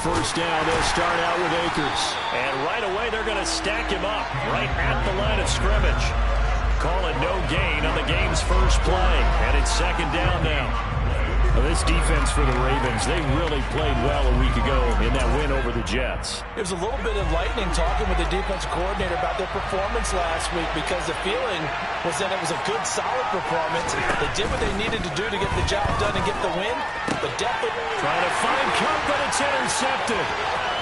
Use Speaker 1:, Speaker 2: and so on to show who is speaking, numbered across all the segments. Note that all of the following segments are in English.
Speaker 1: first down. They'll start out with Akers.
Speaker 2: And right away, they're going to stack him up right at the line of scrimmage. Call it no gain on the game's first play. And it's second down now.
Speaker 1: Well, this defense for the Ravens, they really played well a week ago in that win over the Jets.
Speaker 3: It was a little bit enlightening talking with the defensive coordinator about their performance last week, because the feeling was that it was a good, solid performance. They did what they needed to do to get the job done and get the win, but definitely
Speaker 2: trying to find Kupp, but it's intercepted.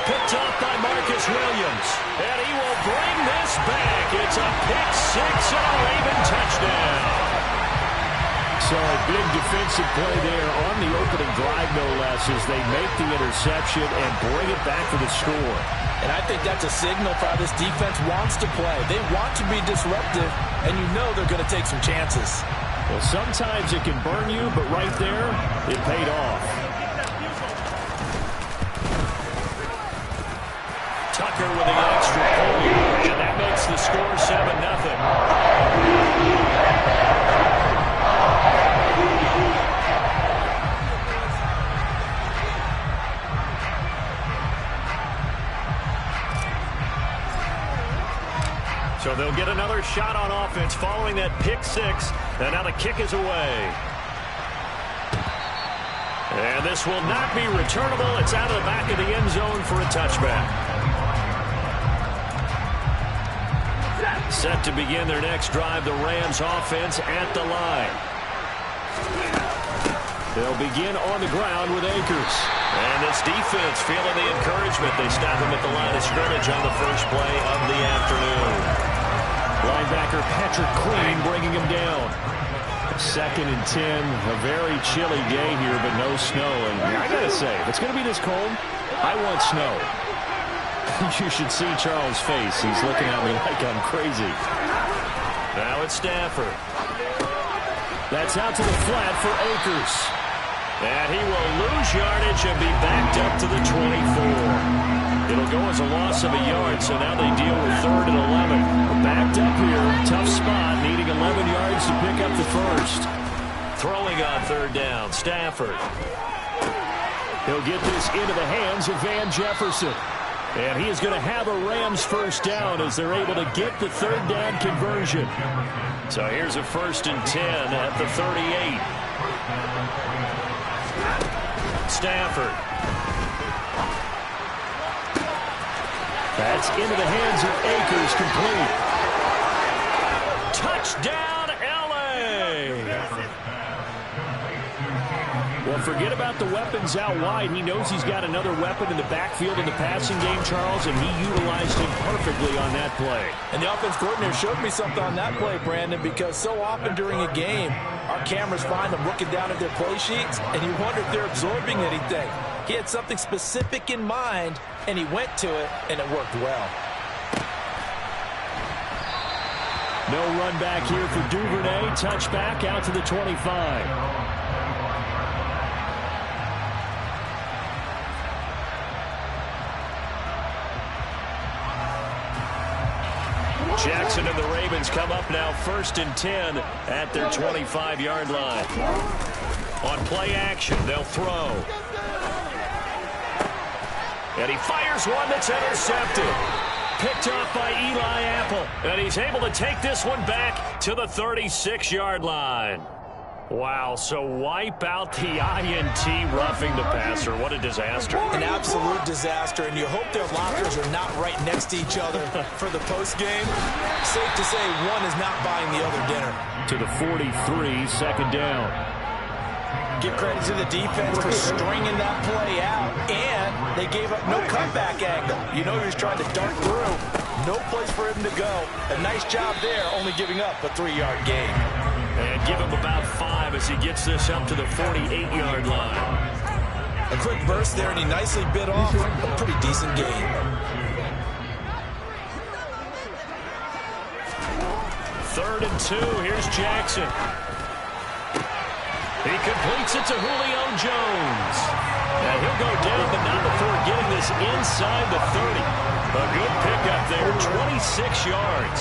Speaker 2: Picked off by Marcus Williams. And he will bring this back. It's a pick six and a Raven touchdown.
Speaker 1: So a big defensive play there on the opening drive, no less, as they make the interception and bring it back for the score.
Speaker 3: And I think that's a signal for how this defense wants to play. They want to be disruptive, and you know they're going to take some chances.
Speaker 1: Well, sometimes it can burn you, but right there, it paid off.
Speaker 2: Tucker with the extra point, and that makes the score 7-0. So they'll get another shot on offense following that pick six. And now the kick is away. And this will not be returnable. It's out of the back of the end zone for a touchback. Set to begin their next drive, the Rams offense at the line. They'll begin on the ground with Akers. And this defense feeling the encouragement. They stop him at the line of scrimmage on the first play of the afternoon.
Speaker 1: Linebacker Patrick Queen bringing him down. 2nd and 10. A very chilly day here, but no snow. And I got to say, if it's going to be this cold, I want snow. You should see Charles' face. He's looking at me like I'm crazy.
Speaker 2: Now it's Stafford.
Speaker 1: That's out to the flat for Akers.
Speaker 2: And he will lose yardage and be backed up to the 24. It'll go as a loss of a yard, so now they deal with 3rd and 11. Backed up here, tough spot, needing 11 yards to pick up the first. Throwing on 3rd down, Stafford.
Speaker 1: He'll get this into the hands of Van Jefferson. And he is going to have a Rams first down as they're able to get the 3rd down conversion.
Speaker 2: So here's a 1st and 10 at the 38. Stafford.
Speaker 1: That's into the hands of Akers, complete.
Speaker 2: Touchdown, L.A.
Speaker 1: Well, forget about the weapons out wide. He knows he's got another weapon in the backfield in the passing game, Charles, and he utilized him perfectly on that play.
Speaker 3: And the offense coordinator showed me something on that play, Brandon, because so often during a game, our cameras find them looking down at their play sheets, and you wonder if they're absorbing anything. He had something specific in mind, and he went to it, and it worked well.
Speaker 1: No run back here for Duvernay. Touchback out to the 25.
Speaker 2: Jackson and the Ravens come up now 1st and 10 at their 25-yard line. On play action, they'll throw. And he fires one that's intercepted. Picked off by Eli Apple. And he's able to take this one back to the 36-yard line. Wow, so wipe out the INT roughing the passer. What a disaster.
Speaker 3: An absolute disaster, and you hope their lockers are not right next to each other for the postgame. Safe to say one is not buying the other dinner.
Speaker 1: To the 43, 2nd down.
Speaker 3: Give credit to the defense for stringing that play out, and they gave up no comeback angle. You know he was trying to dart through. No place for him to go. A nice job there, only giving up a 3-yard gain.
Speaker 2: And give him about 5 as he gets this up to the 48-yard line.
Speaker 3: A quick burst there, and he nicely bit off a pretty decent gain.
Speaker 2: 3rd and 2. Here's Jackson. He completes it to Julio Jones. Now he'll go down, but not before getting this inside the 30. A good pickup there, 26 yards.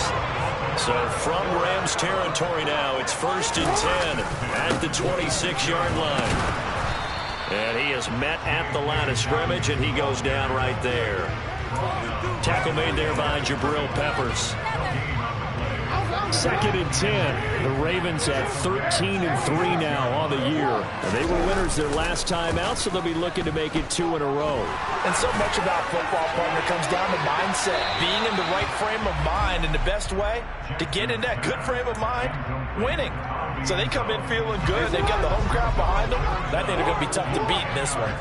Speaker 2: So from Rams territory now, it's 1st and 10 at the 26-yard line. And he is met at the line of scrimmage, and he goes down right there. Tackle made there by Jabril Peppers.
Speaker 1: 2nd and 10. The Ravens at 13-3 now on the year. And they were winners their last time out, so they'll be looking to make it 2 in a row.
Speaker 3: And so much about football, partner, comes down to mindset. Being in the right frame of mind, and the best way to get in that good frame of mind, winning. So they come in feeling good. They've got the home crowd behind them. I think they're going to be tough to beat in this one.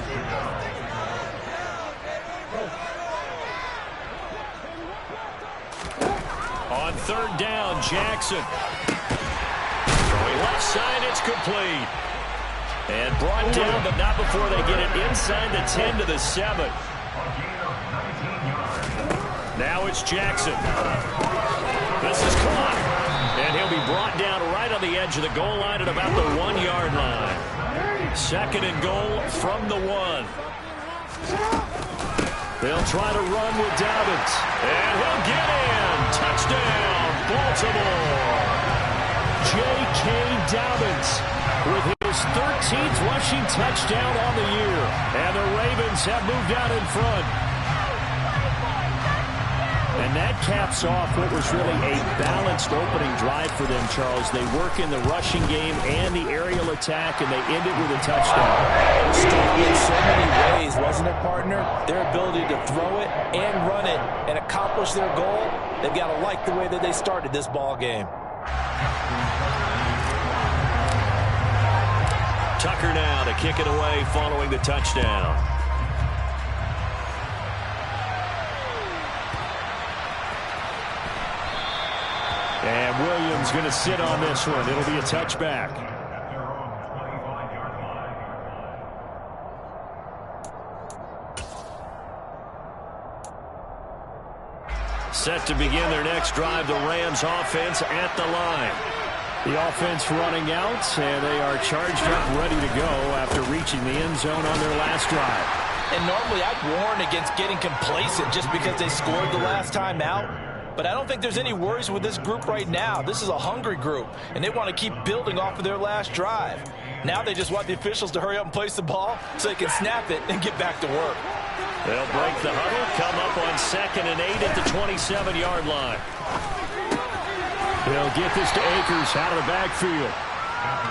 Speaker 2: On 3rd down, Jackson. Throwing left side, it's complete. And brought down, but not before they get it inside the 10 to the 7. Now it's Jackson. This is caught. And he'll be brought down right on the edge of the goal line at about the 1-yard line. 2nd and goal from the 1. They'll try to run with Dobbins. And he'll get in. Touchdown, Baltimore. J.K. Dobbins with his 13th rushing touchdown on the year. And the Ravens have moved out in front. And that caps off what was really a balanced opening drive for them, Charles. They work in the rushing game and the aerial attack, and they end it with a touchdown.
Speaker 3: Strong in so many ways, wasn't it, partner? Their ability to throw it and run it and accomplish their goal, they've got to like the way that they started this ball game.
Speaker 2: Tucker now to kick it away following the touchdown.
Speaker 1: And Williams going to sit on this one. It'll be a touchback.
Speaker 2: Set to begin their next drive, the Rams offense at the line.
Speaker 1: The offense running out, and they are charged up, ready to go after reaching the end zone on their last drive.
Speaker 3: And normally I'd warn against getting complacent just because they scored the last time out. But I don't think there's any worries with this group right now. This is a hungry group, and they want to keep building off of their last drive. Now they just want the officials to hurry up and place the ball so they can snap it and get back to work.
Speaker 2: They'll break the huddle, come up on 2nd and 8 at the 27-yard line.
Speaker 1: They'll get this to Akers out of the backfield.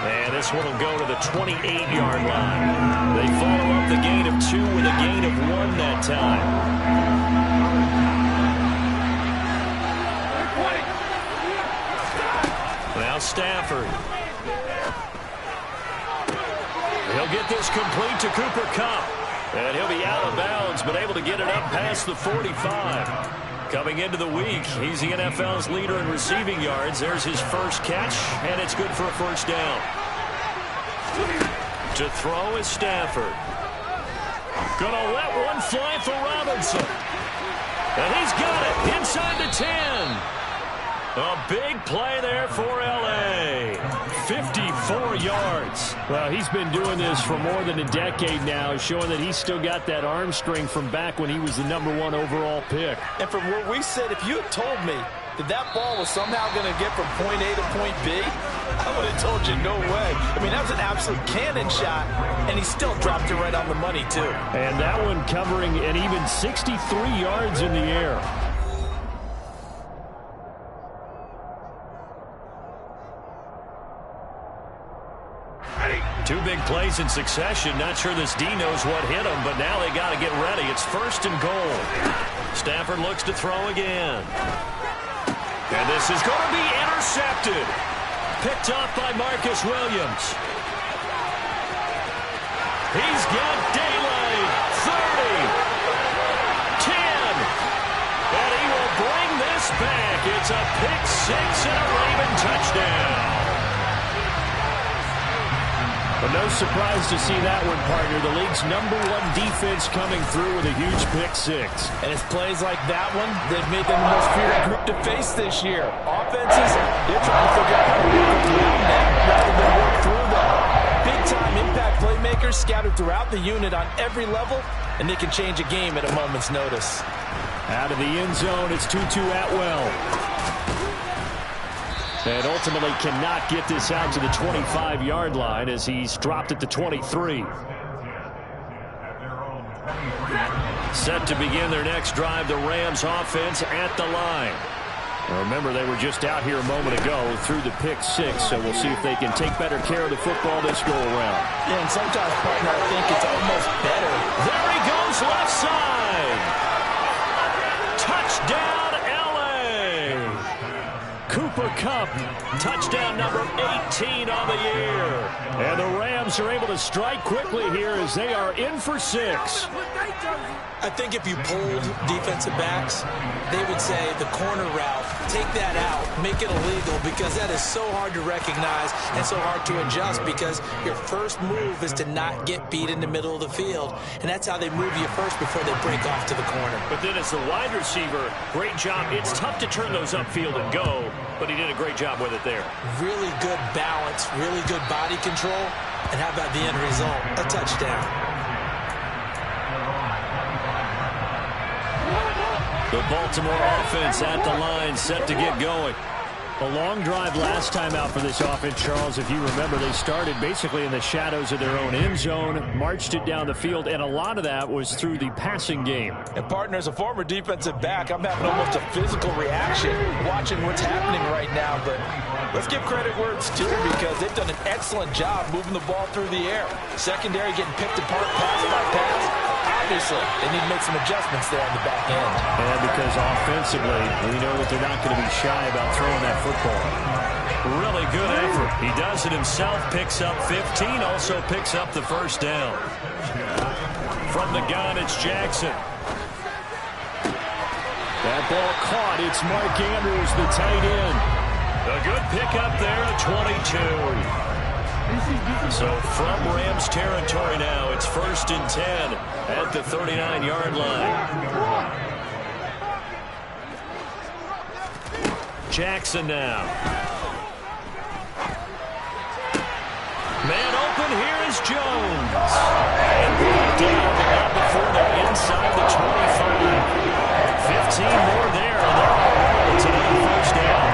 Speaker 2: And this one will go to the 28-yard line. They follow up the gain of 2 with a gain of 1 that time. Now Stafford. He'll get this complete to Cooper Kupp. And he'll be out of bounds, but able to get it up past the 45. Coming into the week, he's the NFL's leader in receiving yards. There's his first catch, and it's good for a first down. To throw is Stafford. Gonna let one fly for Robinson. And he's got it inside the 10. A big play there for L.A. 54 yards.
Speaker 1: Well, he's been doing this for more than a decade now, showing that he's still got that arm strength from back when he was the #1 overall pick.
Speaker 3: And from where we said, if you had told me that that ball was somehow going to get from point A to point B, I would have told you no way. I mean, that was an absolute cannon shot, and he still dropped it right on the money, too.
Speaker 1: And that one covering an even 63 yards in the air.
Speaker 2: Two big plays in succession. Not sure this D knows what hit him, but now they got to get ready. It's 1st and goal. Stafford looks to throw again. And this is going to be intercepted. Picked off by Marcus Williams. He's got daylight. 30. 10. And he will bring this back. It's a pick 6 and a Raven touchdown.
Speaker 1: But no surprise to see that one, partner. The league's #1 defense coming through with a huge pick 6.
Speaker 3: And it's plays like that one that have made them the most feared group to face this year. Offenses, they're trying to figure out how to work around them rather than work through them. Big-time impact playmakers scattered throughout the unit on every level, and they can change a game at a moment's notice.
Speaker 1: Out of the end zone, it's Tutu Atwell. And ultimately cannot get this out to the 25-yard line as he's dropped at the 23.
Speaker 2: Set to begin their next drive, the Rams offense at the line.
Speaker 1: Now remember, they were just out here a moment ago through the pick six, so we'll see if they can take better care of the football this go-around.
Speaker 3: Yeah, and sometimes, partner, I think it's almost better.
Speaker 2: There he goes, left side. Touchdown, L.A. Cooper Kupp, touchdown number 18 on the year.
Speaker 1: And the Rams are able to strike quickly here as they are in for 6.
Speaker 3: I think if you polled defensive backs, they would say the corner route, take that out, make it illegal, because that is so hard to recognize and so hard to adjust, because your first move is to not get beat in the middle of the field, and that's how they move you first before they break off to the corner.
Speaker 2: But then as the wide receiver, great job. It's tough to turn those upfield and go, but he did a great job with it there.
Speaker 3: Really good balance, really good body control, and how about the end result? A touchdown.
Speaker 2: The Baltimore offense at the line, set to get going.
Speaker 1: A long drive last time out for this offense, Charles. If you remember, they started basically in the shadows of their own end zone, marched it down the field, and a lot of that was through the passing game.
Speaker 3: And, partner, as a former defensive back, I'm having almost a physical reaction watching what's happening right now. But let's give credit where it's due, because they've done an excellent job moving the ball through the air. Secondary getting picked apart pass by pass. Obviously, they need to make some adjustments there on the back end.
Speaker 1: And because offensively, we know that they're not going to be shy about throwing that football.
Speaker 2: Really good effort. He does it himself, picks up 15, also picks up the first down. From the gun, it's Jackson.
Speaker 1: That ball caught. It's Mark Andrews, the tight end.
Speaker 2: A good pickup there at 22. So from Rams territory now, it's 1st and 10 at the 39-yard line. Jackson now. Man open, here is Jones. And brought down out before they're inside the 25. 15 more there, and they're all rolling to that first down.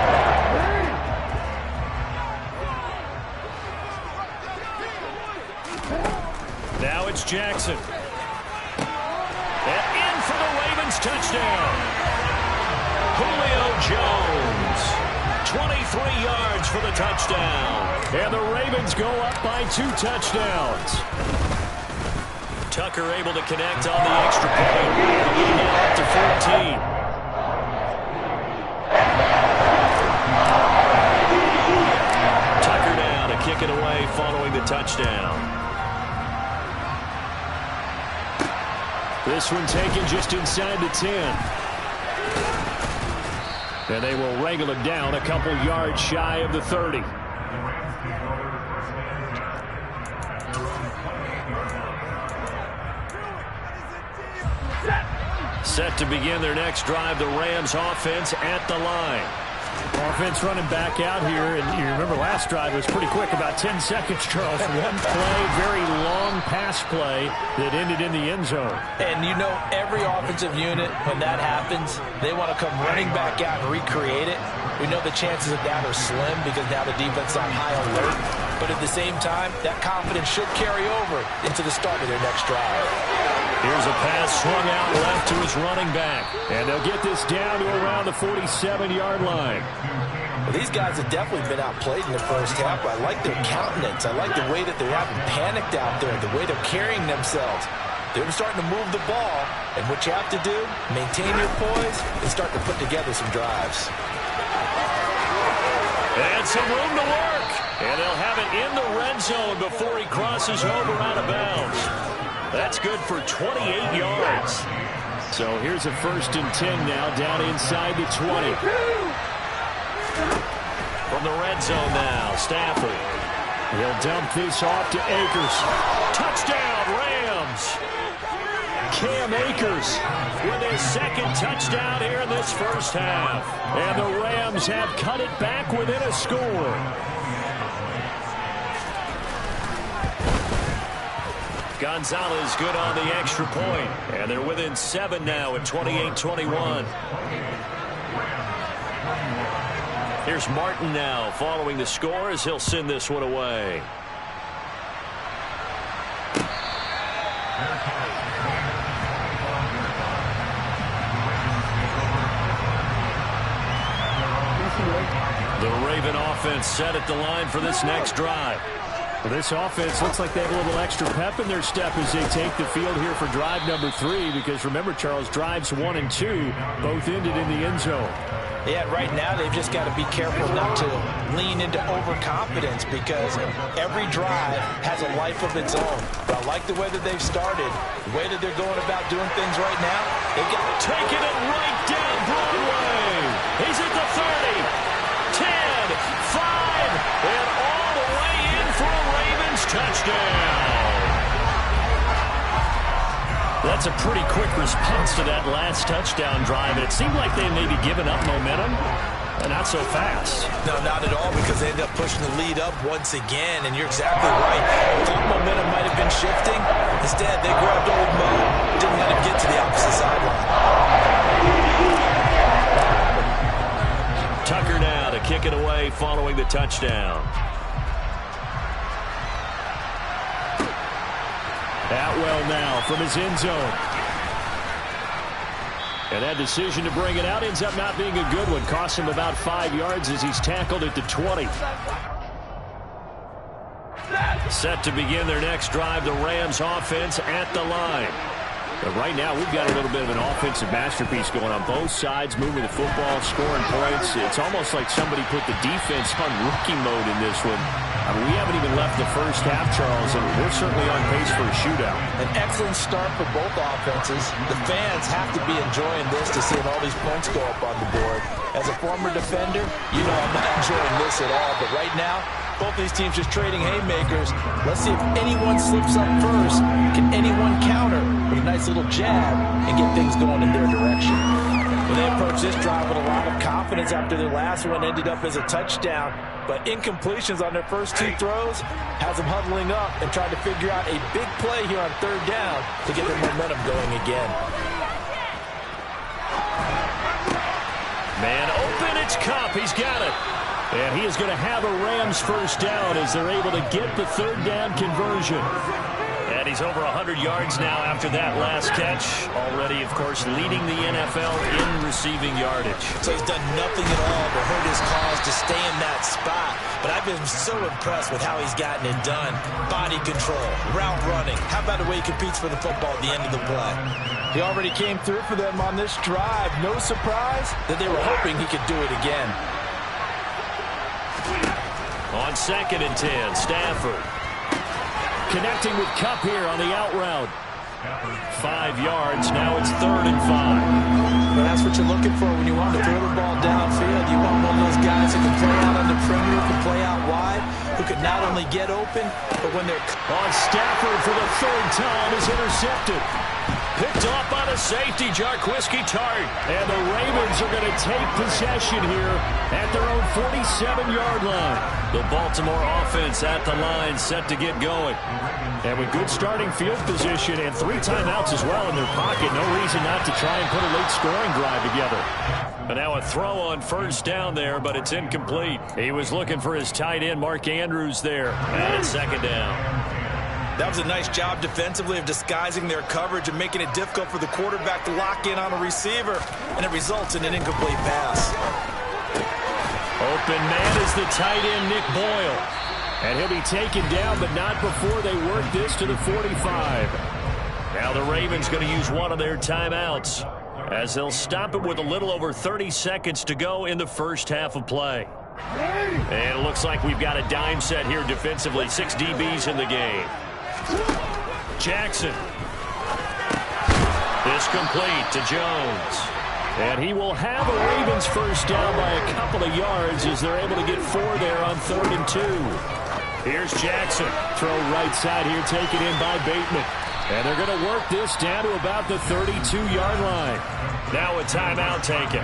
Speaker 2: Now it's Jackson. And in for the Ravens touchdown. Julio Jones. 23 yards for the touchdown.
Speaker 1: And the Ravens go up by 2 touchdowns.
Speaker 2: Tucker able to connect on the extra point. Now up to 14. Tucker down to kick it away following the touchdown.
Speaker 1: This one taken just inside the 10. And they will wrangle it down a couple yards shy of the 30.
Speaker 2: Set to begin their next drive, the Rams offense at the line.
Speaker 1: Offense running back out here, and you remember last drive was pretty quick, about 10 seconds, Charles. One play, very long pass play that ended in the end zone.
Speaker 3: And you know, every offensive unit, when that happens, they want to come running back out and recreate it. We know the chances of that are slim because now the defense is on high alert. But at the same time, that confidence should carry over into the start of their next drive.
Speaker 2: Here's a pass swung out left to his running back.
Speaker 1: And they'll get this down to around the 47-yard line.
Speaker 3: Well, these guys have definitely been outplayed in the first half. I like their countenance. I like the way that they're having panicked out there, the way they're carrying themselves. They're starting to move the ball. And what you have to do, maintain your poise and start to put together some drives.
Speaker 2: And some room to work. And they'll have it in the red zone before he crosses over out of bounds. That's good for 28 yards.
Speaker 1: So here's a 1st and 10 now down inside the 20.
Speaker 2: From the red zone now, Stafford.
Speaker 1: He'll dump this off to Akers.
Speaker 2: Touchdown, Rams.
Speaker 1: Cam Akers
Speaker 2: with his 2nd touchdown here in this first half.
Speaker 1: And the Rams have cut it back within a score.
Speaker 2: Gonzalez good on the extra point. And they're within 7 now at 28-21. Here's Martin now following the score as he'll send this one away. The Raven offense set at the line for this next drive.
Speaker 1: Well, this offense looks like they have a little extra pep in their step as they take the field here for drive number 3, because remember, Charles, drives 1 and 2 both ended in the end zone.
Speaker 3: Yeah, right now they've just got to be careful not to lean into overconfidence, because every drive has a life of its own. But I like the way that they've started, the way that they're going about doing things right now. They've got
Speaker 2: taking it right down Broadway. He's at the 30, 10, 5, and all the way in for a Ravens touchdown. That's a pretty quick response to that last touchdown drive. It seemed like they may be giving up momentum, but not so fast.
Speaker 3: No, not at all, because they ended up pushing the lead up once again, and you're exactly right. Thought momentum might have been shifting. Instead, they grabbed old Mo, didn't let him get to the opposite sideline.
Speaker 2: Tucker now to kick it away following the touchdown.
Speaker 1: Atwell now from his end zone. And that decision to bring it out ends up not being a good one. Costs him about 5 yards as he's tackled at the 20.
Speaker 2: Set to begin their next drive, the Rams offense at the line.
Speaker 1: But right now, we've got a little bit of an offensive masterpiece going on both sides, moving the football, scoring points. It's almost like somebody put the defense on rookie mode in this one. I mean, we haven't even left the first half, Charles, and we're certainly on pace for a shootout.
Speaker 3: An excellent start for both offenses. The fans have to be enjoying this to see all these points go up on the board. As a former defender, you know I'm not enjoying this at all. But right now, both these teams just trading haymakers. Let's see if anyone slips up first. Can anyone counter with a nice little jab and get things going in their direction? When they approach this drive with a lot of confidence after their last one ended up as a touchdown, but incompletions on their first 2 throws has them huddling up and trying to figure out a big play here on 3rd down to get their momentum going again.
Speaker 2: Man open, it's Kupp. He's got it.
Speaker 1: And he is going to have a Rams first down as they're able to get the 3rd down conversion.
Speaker 2: And he's over 100 yards now after that last catch. Already, of course, leading the NFL in receiving yardage.
Speaker 3: So he's done nothing at all to hurt his cause to stay in that spot. But I've been so impressed with how he's gotten it done. Body control, route running. How about the way he competes for the football at the end of the play? He already came through for them on this drive. No surprise that they were hoping he could do it again.
Speaker 2: On 2nd and 10, Stafford.
Speaker 1: Connecting with Kupp here on the out route.
Speaker 2: 5 yards. Now it's 3rd and 5.
Speaker 3: Well, that's what you're looking for when you want to throw the ball downfield. You want one of those guys who can play out on the perimeter, who can play out wide, who can not only get open, but when they're...
Speaker 1: On Stafford for the 3rd time is intercepted.
Speaker 2: Picked off by the safety, Jarquiski Tart.
Speaker 1: And the Ravens are going to take possession here at their own 47-yard line.
Speaker 2: The Baltimore offense at the line, set to get going.
Speaker 1: And with good starting field position and 3 timeouts as well in their pocket, no reason not to try and put a late scoring drive together.
Speaker 2: But now a throw on 1st down there, but it's incomplete. He was looking for his tight end, Mark Andrews, there. And it's 2nd down.
Speaker 3: That was a nice job defensively of disguising their coverage and making it difficult for the quarterback to lock in on a receiver, and it results in an incomplete pass.
Speaker 2: Open man is the tight end, Nick Boyle.
Speaker 1: And he'll be taken down, but not before they work this to the 45.
Speaker 2: Now the Ravens going to use one of their timeouts as they'll stop it with a little over 30 seconds to go in the first half of play. And it looks like we've got a dime set here defensively. 6 DBs in the game. Jackson. This complete to Jones.
Speaker 1: And he will have a Ravens first down by a couple of yards as they're able to get 4 there on 3rd and 2.
Speaker 2: Here's Jackson.
Speaker 1: Throw right side here, taken in by Bateman. And they're going to work this down to about the 32-yard line.
Speaker 2: Now a timeout taken.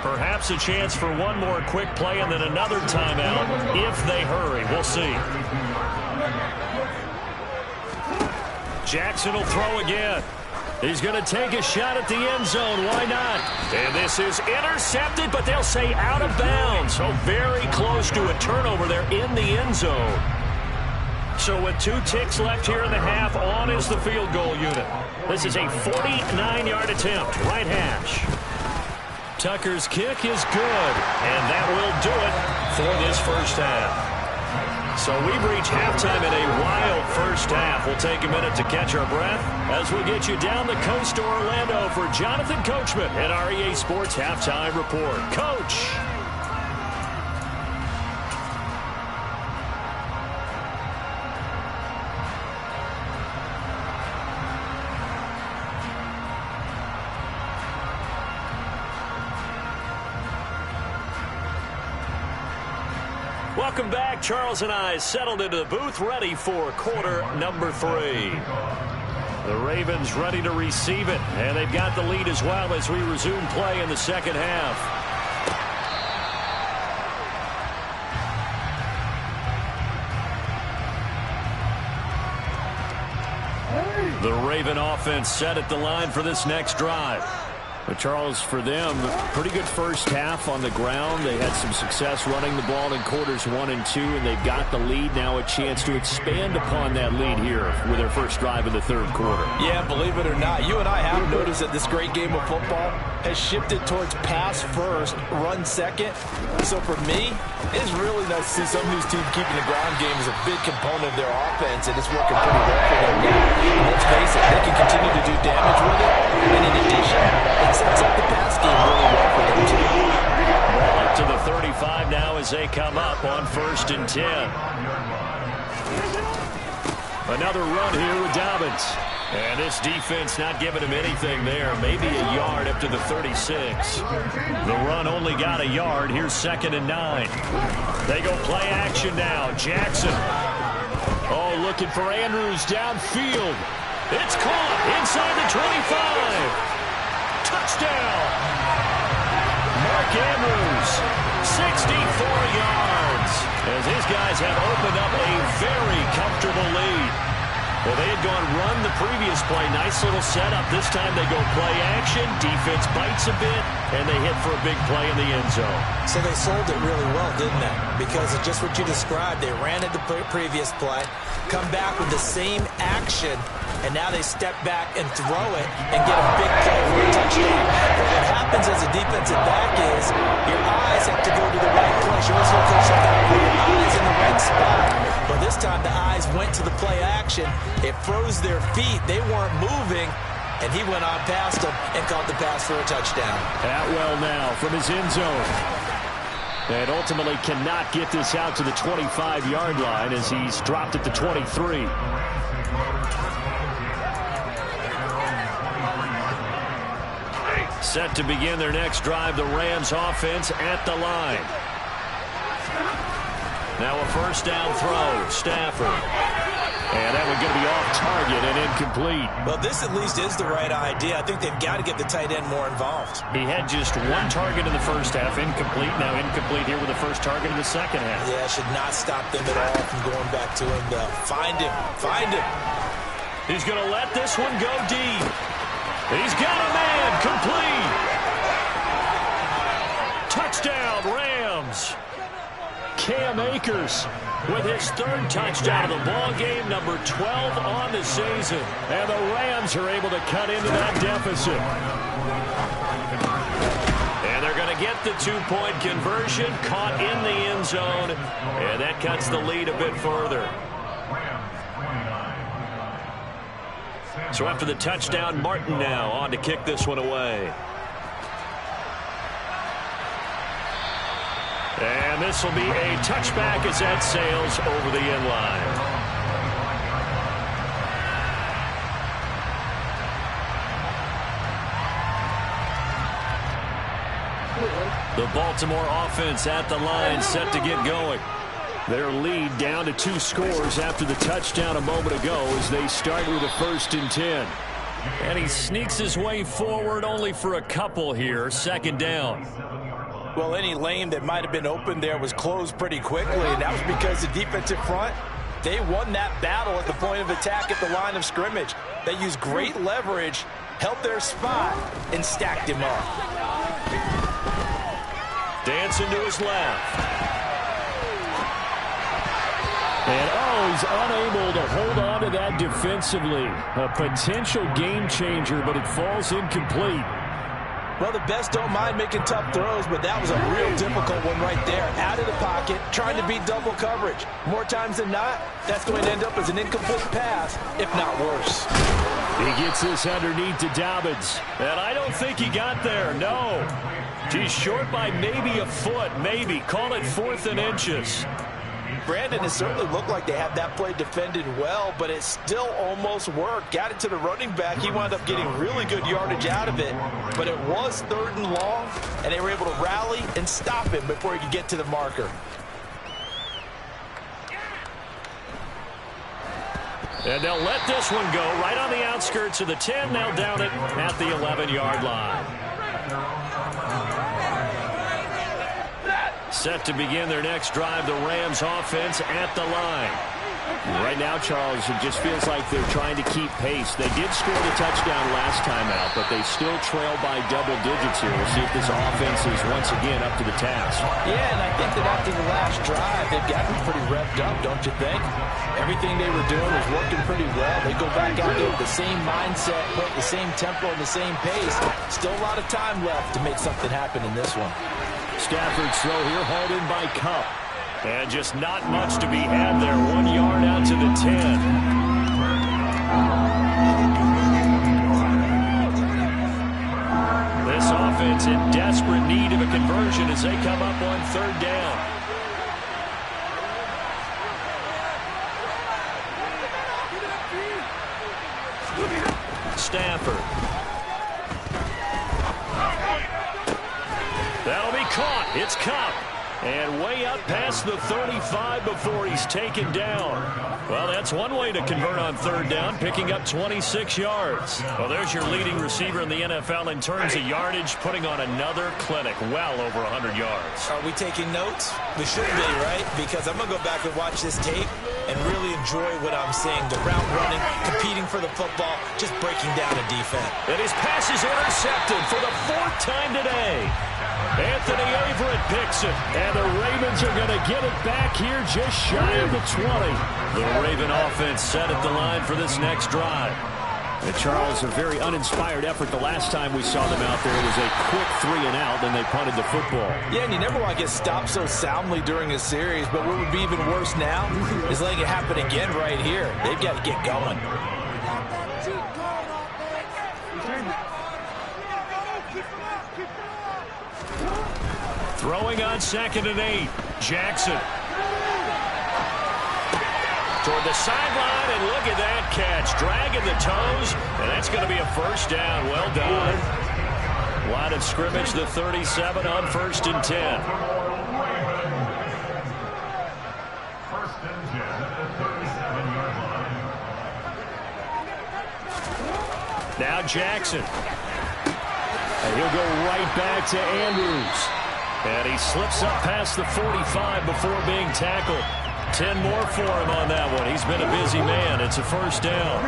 Speaker 2: Perhaps a chance for one more quick play and then another timeout if they hurry. We'll see. Jackson will throw again. He's going to take a shot at the end zone. Why not? And this is intercepted, but they'll say out of bounds. So very close to a turnover there in the end zone. So with 2 ticks left here in the half, on is the field goal unit. This is a 49-yard attempt. Right hash. Tucker's kick is good, and that will do it for this first half. So we've reached halftime in a wild first half. We'll take a minute to catch our breath as we get you down the coast to Orlando for Jonathan Coachman and our EA Sports Halftime Report. Coach! Welcome back. Charles and I settled into the booth, ready for quarter number 3. The Ravens ready to receive it, and they've got the lead as well as we resume play in the second half. The Raven offense set at the line for this next drive. But Charles, for them, pretty good first half on the ground. They had some success running the ball in quarters 1 and 2, and they've got the lead. Now a chance to expand upon that lead here with their first drive in the third quarter. Yeah, believe it or not, you and I have noticed that this great game of football has shifted towards pass first, run second. So for me, it's really nice to see some of these teams keeping the ground game as a big component of their offense, and it's working pretty well for them now. And let's face it, they can continue to do damage with it. And in addition, it sets up the pass game really well for them, too. Ball up to the 35 now as they come up on 1st and 10. Another run here with Dobbins. And this defense not giving him anything there. Maybe a yard up to the 36. The run only got a yard. Here's 2nd and 9. They go play action now. Jackson. Oh, looking for Andrews downfield. It's caught inside the 25. Touchdown. Mark Andrews, 64 yards. As his guys have opened up a very comfortable lead. Well, they had gone run the previous play. Nice little setup. This time they go play action. Defense bites a bit, and they hit for a big play in the end zone. So they sold it really well, didn't they? Because of just what you described. They ran at the previous play, come back with the same action, and now they step back and throw it and get a big play for a touchdown. But what happens as a defensive back is your eyes have to go to the right place. You always look for your eyes in the right spot. But this time the eyes went to the play action. It froze their feet. They weren't moving, and he went on past them and caught the pass for a touchdown. Atwell now from his end zone. And ultimately cannot get this out to the 25-yard line as he's dropped at the 23. Set to begin their next drive, the Rams offense at the line. Now a first down throw, Stafford. And that one going to be off target and incomplete. Well, this at least is the right idea. I think they've got to get the tight end more involved. He had just one target in the first half, incomplete. Now incomplete here with the first target in the second half. Yeah, should not stop them at all from going back to him. Find him. He's going to let this one go deep. He's got a man, complete. Touchdown, Rams. Cam Akers with his 3rd touchdown of the ball game, number 12 on the season. And the Rams are able to cut into that deficit. And they're going to get the 2-point conversion, caught in the end zone, and that cuts the lead a bit further. So after the touchdown, Martin now on to kick this one away. And this will be a touchback as that sails over the end line. The Baltimore offense at the line, set to get going. Their lead down to 2 scores after the touchdown a moment ago as they start with a 1st and 10. And he sneaks his way forward only for a couple here, 2nd down. Well, any lane that might have been open there was closed pretty quickly, and that was because the defensive front, they won that battle at the point of attack at the line of scrimmage. They used great leverage, held their spot, and stacked him up. Dancing to his left. And, he's unable to hold on to that defensively. A potential game changer, but it falls incomplete.
Speaker 3: Well, the best don't mind making tough throws, but that was a real difficult one right there. Out of the pocket, trying to beat double coverage. More times than not, that's going to end up as an incomplete pass, if not worse.
Speaker 2: He gets this underneath to Dobbins. And I don't think he got there, no. He's short by maybe a foot, maybe. Call it 4th and inches.
Speaker 3: Brandon, it certainly looked like they had that play defended well, but it still almost worked. Got it to the running back. He wound up getting really good yardage out of it, but it was 3rd and long, and they were able to rally and stop him before he could get to the marker.
Speaker 2: And they'll let this one go right on the outskirts of the 10. Now down it at the 11-yard line. Set to begin their next drive, the Rams offense at the line.
Speaker 1: Right now, Charles, it just feels like they're trying to keep pace. They did score the touchdown last time out, but they still trail by double digits here. We'll see if this offense is once again up to the task.
Speaker 3: Yeah, and I think that after the last drive, they've gotten pretty revved up, don't you think? Everything they were doing was working pretty well. They go back out there with the same mindset, put the same tempo and the same pace. Still a lot of time left to make something happen in this one.
Speaker 2: Stafford's throw here hauled in by Kupp. And just not much to be had there. 1 yard out to the 10. This offense in desperate need of a conversion as they come up on 3rd down. Stafford. That'll be caught. It's Kupp. And way up past the 35 before he's taken down. Well, that's one way to convert on 3rd down, picking up 26 yards. Well, there's your leading receiver in the NFL in terms of yardage, putting on another clinic, well over 100 yards.
Speaker 3: Are we taking notes? We should be, right? Because I'm going to go back and watch this tape and really enjoy what I'm seeing. The route running, competing for the football, just breaking down a defense.
Speaker 2: And his pass is intercepted for the 4th time today. Anthony Averett picks it, and the Ravens are going to get it back here just shy of the 20. The Raven offense set at the line for this next drive.
Speaker 1: And Charles, a very uninspired effort. The last time we saw them out there, it was a quick 3 and out, then they punted the football.
Speaker 3: Yeah, and you never want to get stopped so soundly during a series, but what would be even worse now is letting it happen again right here. They've got to get going.
Speaker 2: Throwing on 2nd and 8. Jackson. Toward the sideline, and look at that catch. Dragging the toes, and that's going to be a 1st down. Well done. Line of scrimmage, the 37 on 1st and 10.
Speaker 4: 1st and 10 at the 37-yard line.
Speaker 2: Now Jackson. And he'll go right back to Andrews. And he slips up past the 45 before being tackled. 10 more for him on that one. He's been a busy man. It's a 1st down.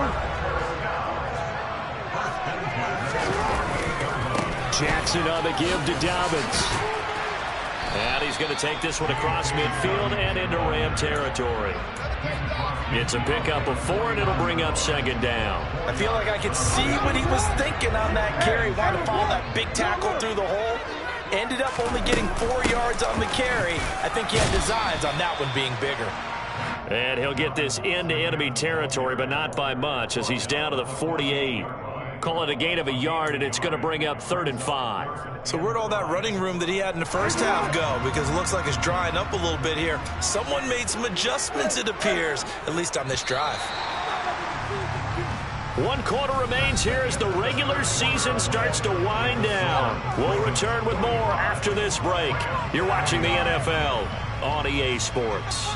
Speaker 2: Jackson on the give to Dobbins. And he's going to take this one across midfield and into Ram territory. It's a pickup of 4, and it'll bring up 2nd down.
Speaker 3: I feel like I could see what he was thinking on that carry. Wanted to follow that big tackle through the hole. Ended up only getting 4 yards on the carry. I think he had designs on that one being bigger.
Speaker 2: And he'll get this into enemy territory, but not by much, as he's down to the 48. Call it a gain of a yard, and it's going to bring up 3rd and 5.
Speaker 3: So where'd all that running room that he had in the first half go? Because it looks like it's drying up a little bit here. Someone made some adjustments, it appears, at least on this drive.
Speaker 2: 1 quarter remains here as the regular season starts to wind down. We'll return with more after this break. You're watching the NFL on EA Sports.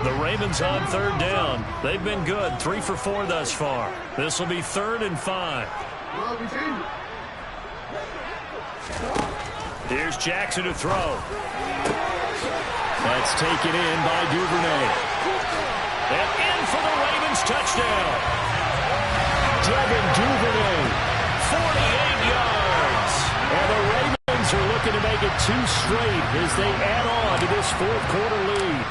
Speaker 2: The Ravens on 3rd down. They've been good, 3 for 4 thus far. This will be 3rd and 5. Here's Jackson to throw. That's taken in by Duvernay. And in for the Ravens touchdown. Devin Duvernay, 48 yards. And the Ravens are looking to make it 2 straight as they add on to this 4th quarter lead.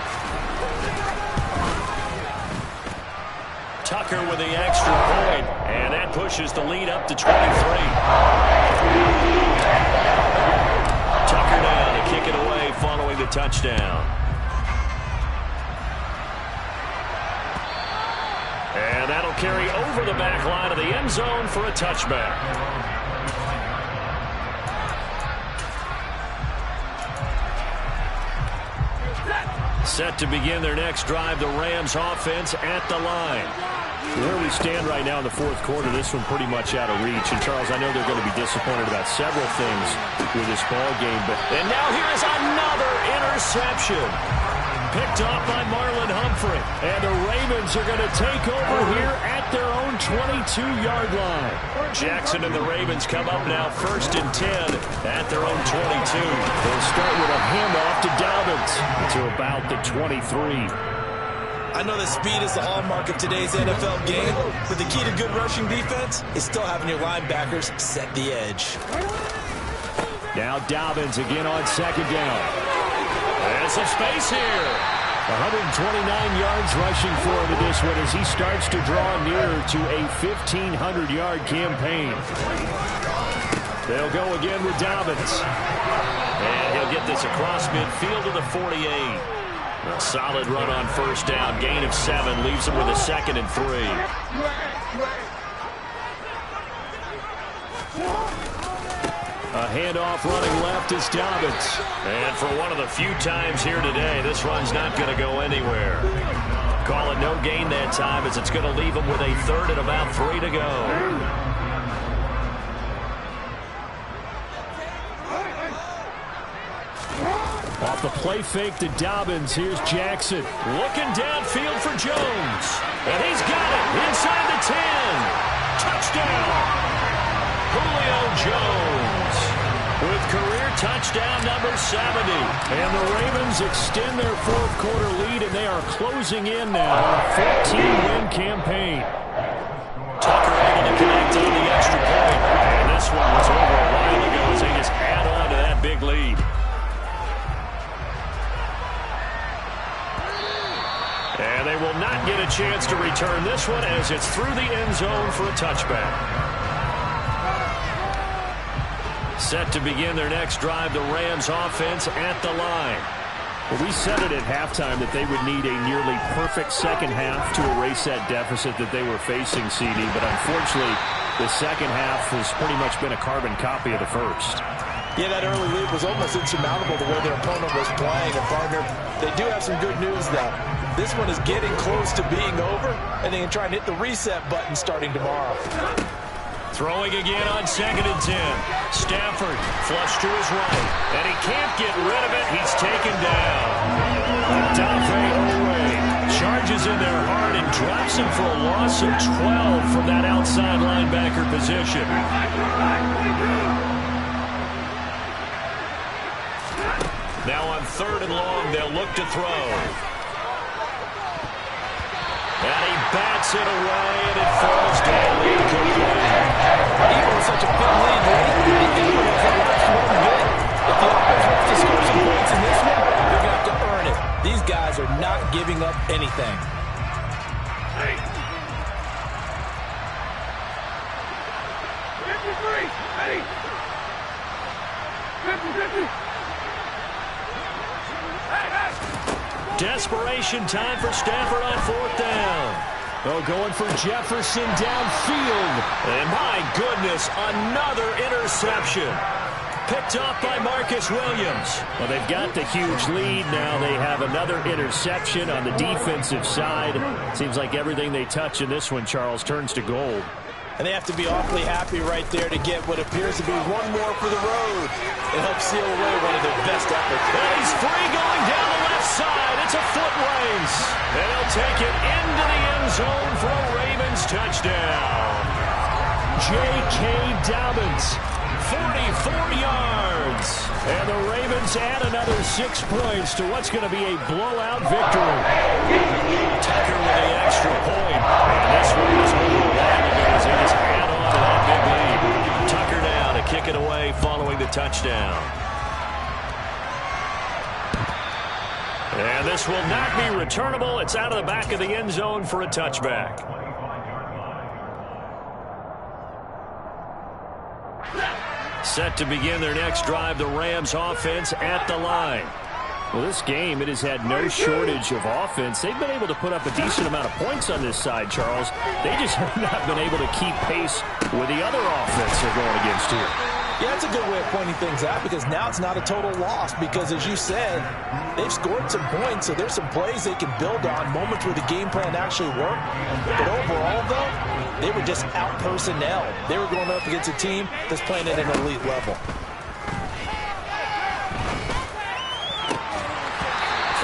Speaker 2: Tucker with the extra point, and that pushes the lead up to 23. Tucker now to kick it away following the touchdown. And that'll carry over the back line of the end zone for a touchback. Set to begin their next drive, the Rams offense at the line.
Speaker 1: Where we stand right now in the fourth quarter, this one pretty much out of reach. And, Charles, I know they're going to be disappointed about several things with this ball game.
Speaker 2: And now here is another interception. Picked off by Marlon Humphrey. And the Ravens are going to take over here at their own 22-yard line. Jackson and the Ravens come up now 1st and 10 at their own 22.
Speaker 1: They'll start with a handoff to Dobbins to about the 23.
Speaker 3: I know that speed is the hallmark of today's NFL game, but the key to good rushing defense is still having your linebackers set the edge.
Speaker 1: Now Dobbins again on 2nd down.
Speaker 2: There's some space here.
Speaker 1: 129 yards rushing for him in this one as he starts to draw nearer to a 1,500-yard campaign. They'll go again with Dobbins.
Speaker 2: And he'll get this across midfield to the 48. A solid run on 1st down. Gain of 7 leaves him with a 2nd and 3.
Speaker 1: A handoff running left is Dobbins.
Speaker 2: And for one of the few times here today, this run's not going to go anywhere. Call it no gain that time as it's going to leave him with a 3rd and about 3 to go.
Speaker 1: Off the play fake to Dobbins, here's Jackson.
Speaker 2: Looking downfield for Jones. And he's got it inside the 10. Touchdown. Julio Jones with career touchdown number 70.
Speaker 1: And the Ravens extend their fourth quarter lead, and they are closing in now on a 14-win campaign.
Speaker 2: Tucker able to connect on the extra point. And this one was over a while ago as they just add on to that big lead. And they will not get a chance to return this one as it's through the end zone for a touchback. Set to begin their next drive, the Rams offense at the line.
Speaker 1: Well, we said it at halftime that they would need a nearly perfect second half to erase that deficit that they were facing, CD. But unfortunately, the second half has pretty much been a carbon copy of the first.
Speaker 3: Yeah, that early lead was almost insurmountable the way their opponent was playing. And, partner, they do have some good news, though. This one is getting close to being over, and they can try and hit the reset button starting tomorrow.
Speaker 2: Throwing again on 2nd and 10. Stafford flush to his right, and he can't get rid of it. He's taken down. Dante Oweh charges in there hard and drops him for a loss of 12 from that outside linebacker position. Now on 3rd and long, they'll look to throw. And he bats it away, and it falls down incomplete.
Speaker 3: Even with such a big lead, the game has relaxed one bit. If the offense wants to score some points in this one, they're going to have to earn it. These guys are not giving up anything.
Speaker 4: Hey. 53, 50.
Speaker 2: Desperation time for Stafford on 4th down.
Speaker 1: Oh, going for Jefferson downfield.
Speaker 2: And my goodness, another interception. Picked off by Marcus Williams.
Speaker 1: Well, they've got the huge lead now. They have another interception on the defensive side. Seems like everything they touch in this one, Charles, turns to gold.
Speaker 3: And they have to be awfully happy right there to get what appears to be one more for the road. It helps seal away one of their best efforts.
Speaker 2: And he's free going down the left side. It's a foot race. And he'll take it into the end zone for a Ravens touchdown.
Speaker 1: J.K. Dobbins,
Speaker 2: 44 yards.
Speaker 1: And the Ravens add another 6 points to what's going to be a blowout victory.
Speaker 2: Tucker with the extra point. And this one was over a while ago as they just add on to that big lead. Tucker now to kick it away following the touchdown. And this will not be returnable. It's out of the back of the end zone for a touchback. set to begin their next drive. The Rams offense at the line.
Speaker 1: Well, this game, it has had no shortage of offense. They've been able to put up a decent amount of points on this side, Charles. They just have not been able to keep pace with the other offense they're going against here.
Speaker 3: Yeah, that's a good way of pointing things out because now it's not a total loss because, as you said, they've scored some points, so there's some plays they can build on, moments where the game plan actually worked. But overall, though, they were just out-personnel. They were going up against a team that's playing at an elite level.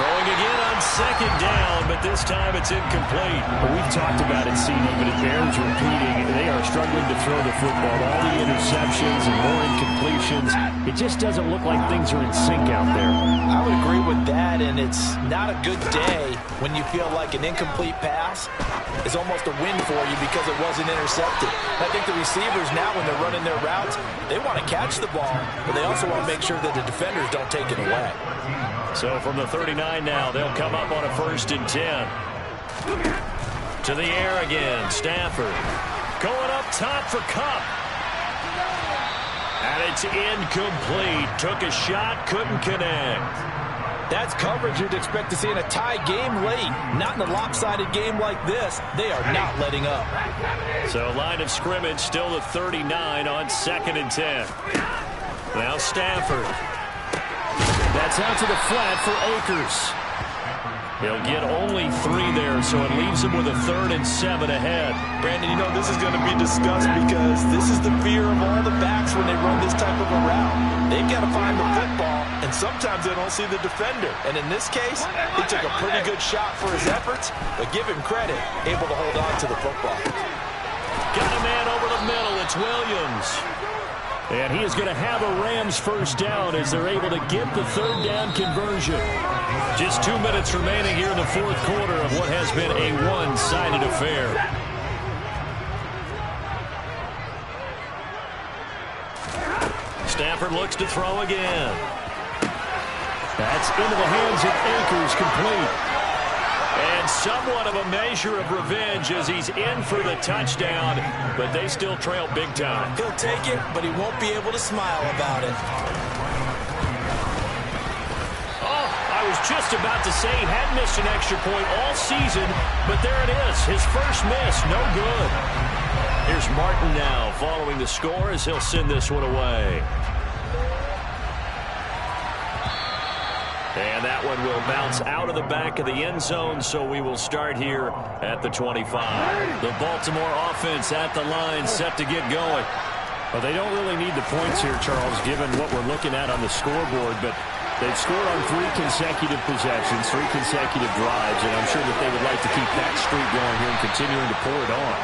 Speaker 2: Throwing again on second down, but this time it's incomplete.
Speaker 1: Well, we've talked about it, CD, but it bears repeating. They are struggling to throw the football. All the interceptions and more incompletions. It just doesn't look like things are in sync out there.
Speaker 3: I would agree with that, and it's not a good day when you feel like an incomplete pass is almost a win for you because it wasn't intercepted. I think the receivers now, when they're running their routes, they want to catch the ball, but they also want to make sure that the defenders don't take it away.
Speaker 2: So from the 39 now, they'll come up on a 1st and 10. To the air again, Stafford. Going up top for Kupp. And it's incomplete. Took a shot, couldn't connect.
Speaker 3: That's coverage you'd expect to see in a tie game late. Not in a lopsided game like this. They are not letting up.
Speaker 2: So line of scrimmage still the 39 on 2nd and 10. Now Stafford.
Speaker 1: That's out to the flat for Akers.
Speaker 2: He'll get only 3 there, so it leaves him with a 3rd and 7 ahead.
Speaker 3: Brandon, you know this is going to be discussed because this is the fear of all the backs when they run this type of a route. They've got to find the football, and sometimes they don't see the defender. And in this case, he took a pretty good shot for his efforts, but give him credit, able to hold on to the football.
Speaker 2: Got a man over the middle. It's Williams.
Speaker 1: And he is going to have a Rams 1st down as they're able to get the 3rd down conversion.
Speaker 2: Just 2 minutes remaining here in the 4th quarter of what has been a one-sided affair. Stafford looks to throw again.
Speaker 1: That's into the hands of Akers, complete.
Speaker 2: And somewhat of a measure of revenge as he's in for the touchdown, but they still trail big time.
Speaker 3: He'll take it, but he won't be able to smile about it.
Speaker 2: Oh, I was just about to say he had missed an extra point all season, but there it is, his first miss, no good. Here's Martin now following the score as he'll send this one away. And that one will bounce out of the back of the end zone, so we will start here at the 25. The Baltimore offense at the line, set to get going.
Speaker 1: Well, they don't really need the points here, Charles, given what we're looking at on the scoreboard, but they've scored on 3 consecutive possessions, 3 consecutive drives, and I'm sure that they would like to keep that streak going here and continuing to pour it on.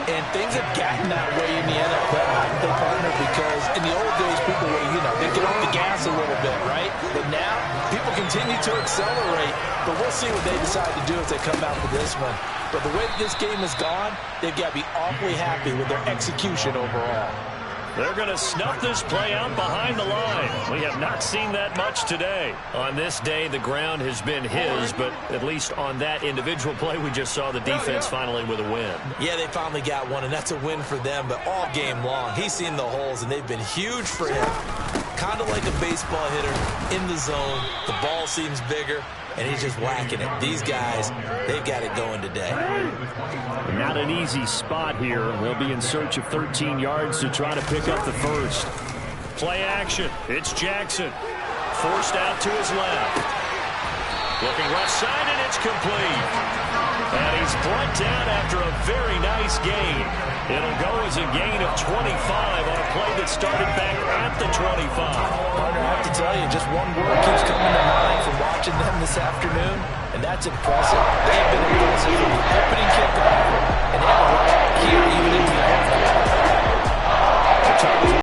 Speaker 3: And things have gotten that way in the NFL, partner, because in the old days, people were, they get off the gas a little bit, right? But now, people continue to accelerate. But we'll see what they decide to do if they come out for this one. But the way that this game has gone, they've got to be awfully happy with their execution overall.
Speaker 2: They're going to snuff this play out behind the line. We have not seen that much today. On this day, the ground has been his, but at least on that individual play, we just saw the defense finally with a win.
Speaker 3: Yeah, they finally got one, and that's a win for them, but all game long, he's seen the holes, and they've been huge for him. Kind of like a baseball hitter in the zone. The ball seems bigger, and he's just whacking it. These guys, they've got it going today.
Speaker 1: Not an easy spot here. They'll be in search of 13 yards to try to pick up the 1st.
Speaker 2: Play action. It's Jackson. Forced out to his left. Looking left side, and it's complete. And he's brought down after a very nice gain. It'll go as a gain of 25 on a play that started back at the 25.
Speaker 3: Partner, I have to tell you, just one word keeps coming to mind from watching them this afternoon, and that's impressive. They have been impressive from the opening kickoff, and they have a lot here even in the